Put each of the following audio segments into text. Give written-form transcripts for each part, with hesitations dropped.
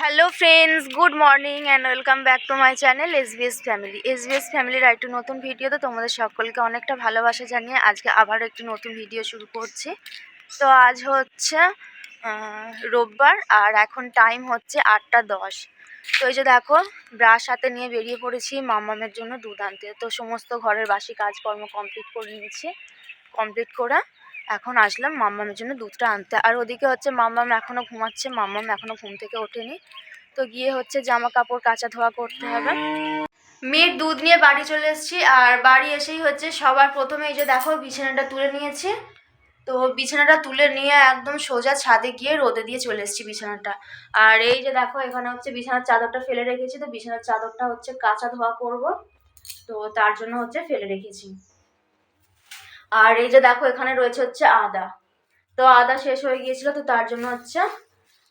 Hello friends, good morning and welcome back to my channel SBS family. SBS ফ্যামিলির একটু নতুন ভিডিওতে তোমাদের সকলকে অনেকটা ভালোবাসা জানিয়ে আজকে আবারও একটি নতুন ভিডিও শুরু করছি। তো আজ হচ্ছে রোববার আর এখন টাইম হচ্ছে 8টা 10। তো এই যে দেখো, ব্রাশ হাতে নিয়ে বেরিয়ে পড়েছি মাম্মামের জন্য দুধ আনতে। তো সমস্ত ঘরের বাসি কাজকর্ম কমপ্লিট করে নিয়েছি। কমপ্লিট করে এখন আসলাম মাম্মামের জন্য দুধটা আনতে। আর ওদিকে হচ্ছে মাম্মাম এখনও ঘুমাচ্ছে, মাম্মাম এখনও ঘুম থেকে ওঠেনি। তো গিয়ে হচ্ছে জামা কাপড় কাচা ধোয়া করতে হবে। মেয়ের দুধ নিয়ে বাড়ি চলে এসেছি। আর বাড়ি এসেই হচ্ছে সবার প্রথমে এই যে দেখো বিছানাটা তুলে নিয়েছি। তো বিছানাটা তুলে নিয়ে একদম সোজা ছাদে গিয়ে রোদে দিয়ে চলে এসেছি বিছানাটা। আর এই যে দেখো এখানে হচ্ছে বিছানার চাদরটা ফেলে রেখেছি। তো বিছানার চাদরটা হচ্ছে কাচা ধোয়া করব, তো তার জন্য হচ্ছে ফেলে রেখেছি। আর এই যে দেখো এখানে রয়েছে হচ্ছে আদা। তো আদা শেষ হয়ে গিয়েছিল, তো তার জন্য হচ্ছে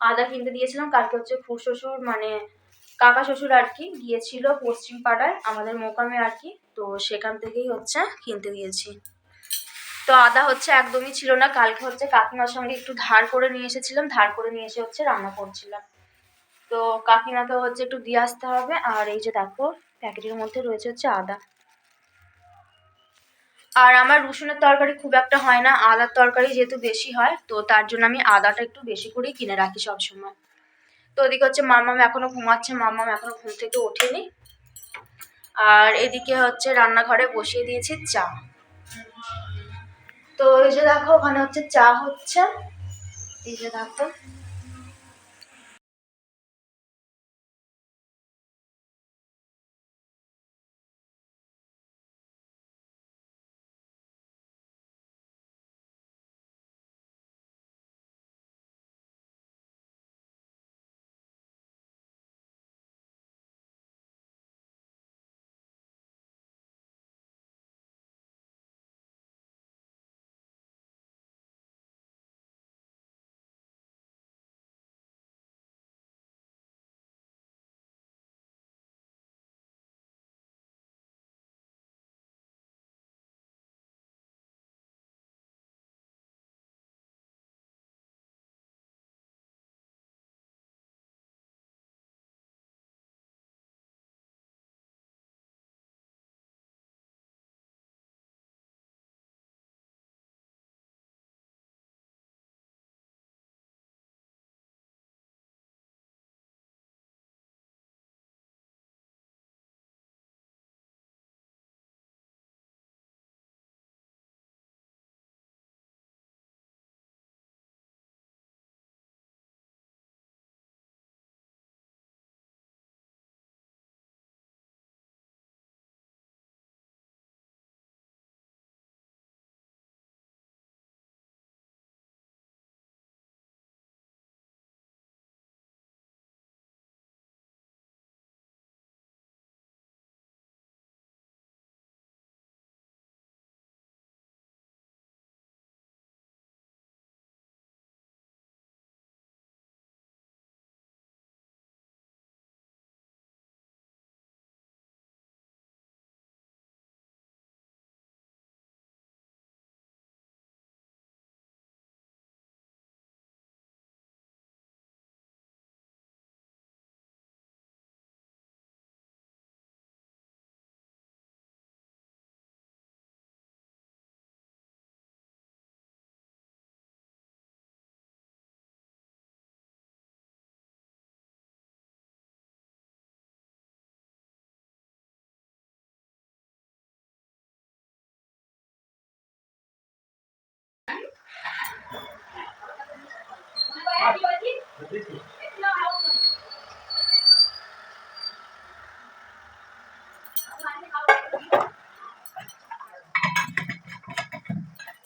আদা কিনতে দিয়েছিলাম। কালকে হচ্ছে খুড়শ্বশুর মানে কাকা শ্বশুর আর কি গিয়েছিল পশ্চিম পাড়ায় আমাদের মোকামে আর কি, তো সেখান থেকেই হচ্ছে কিনতে দিয়েছি। তো আদা হচ্ছে একদমই ছিল না, কালকে হচ্ছে কাকিমার সঙ্গে একটু ধার করে নিয়ে এসেছিলাম, ধার করে নিয়ে এসে হচ্ছে রান্না করছিলাম। তো কাকিমাকে হচ্ছে একটু দিয়ে আসতে হবে। আর এই যে দেখো প্যাকেটের মধ্যে রয়েছে হচ্ছে আদা। আর আমার রসুনের তরকারি খুব একটা হয় না, আদার তরকারি যেহেতু বেশি হয়, তো তার জন্য আমি আদাটা একটু বেশি করেই কিনে রাখি সবসময়। তো ওদিকে হচ্ছে মাম্মাম এখনো ঘুমাচ্ছে, মাম্মাম এখনো ঘুম থেকে ওঠেনি। আর এদিকে হচ্ছে রান্নাঘরে বসিয়ে দিয়েছি চা। তো এই যে দেখো ওখানে হচ্ছে চা হচ্ছে, এই যে দেখো।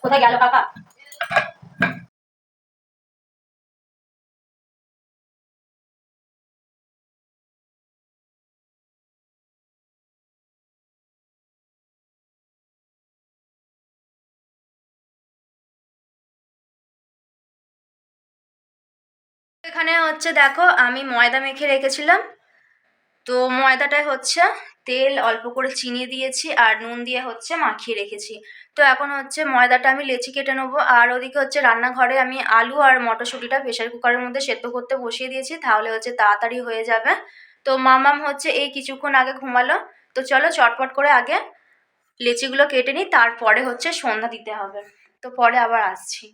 কোথায় গেল কাকা? এখানে হচ্ছে দেখো আমি ময়দা মেখে রেখেছিলাম। তো ময়দাটাই হচ্ছে তেল, অল্প করে চিনি দিয়েছি আর নুন দিয়ে হচ্ছে মাখিয়ে রেখেছি। তো এখন হচ্ছে ময়দাটা আমি লেচি কেটে নেবো। আর ওদিকে হচ্ছে রান্নাঘরে আমি আলু আর মটরশুঁটিটা প্রেসার কুকারের মধ্যে সেদ্ধ করতে বসিয়ে দিয়েছি, তাহলে হচ্ছে তাড়াতাড়ি হয়ে যাবে। তো মামাম হচ্ছে এই কিছুক্ষণ আগে ঘুমালো। তো চলো চটপট করে আগে লেচিগুলো কেটে নিই, তারপরে হচ্ছে সন্ধ্যা দিতে হবে। তো পরে আবার আসছি।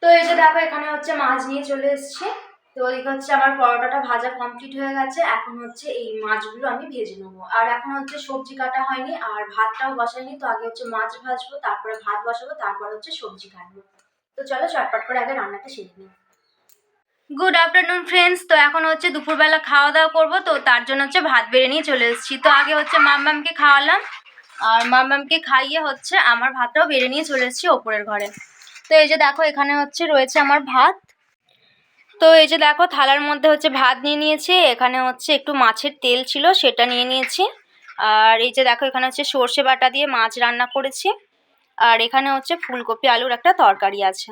তো এই যে দেখো এখানে হচ্ছে মাছ নিয়ে চলে এসেছি। তো ওদিকে হচ্ছে আমার পরোটাটা ভাজা কমপ্লিট হয়ে গেছে। এখন হচ্ছে এই মাছগুলো আমি ভেজে নেবো। আর এখন হচ্ছে সবজি কাটা হয়নি আর ভাতটাও বসাইনি। তো আগে হচ্ছে মাছ ভাজবো, তারপরে ভাত বসাবো, তারপর হচ্ছে সবজি কাটবো। তো চলো চটপট করে আগে রান্নাটা সেরে নিই। Good afternoon friends. তো এখন হচ্ছে দুপুরবেলা খাওয়া দাওয়া করবো, তো তার জন্য হচ্ছে ভাত বেড়ে নিয়ে চলে এসেছি। তো আগে হচ্ছে মাম্মামকে খাওয়ালাম, আর মাম্মামকে খাইয়ে হচ্ছে আমার ভাতটাও বেড়ে নিয়ে চলে এসেছি ওপরের ঘরে। তো এই যে দেখো এখানে হচ্ছে রয়েছে আমার ভাত। তো এই যে দেখো থালার মধ্যে হচ্ছে ভাত নিয়ে নিয়েছি, এখানে হচ্ছে একটু মাছের তেল ছিল সেটা নিয়ে নিয়েছি। আর এই যে দেখো এখানে হচ্ছে সর্ষে বাটা দিয়ে মাছ রান্না করেছি। আর এখানে হচ্ছে ফুলকপি আলুর একটা তরকারি আছে।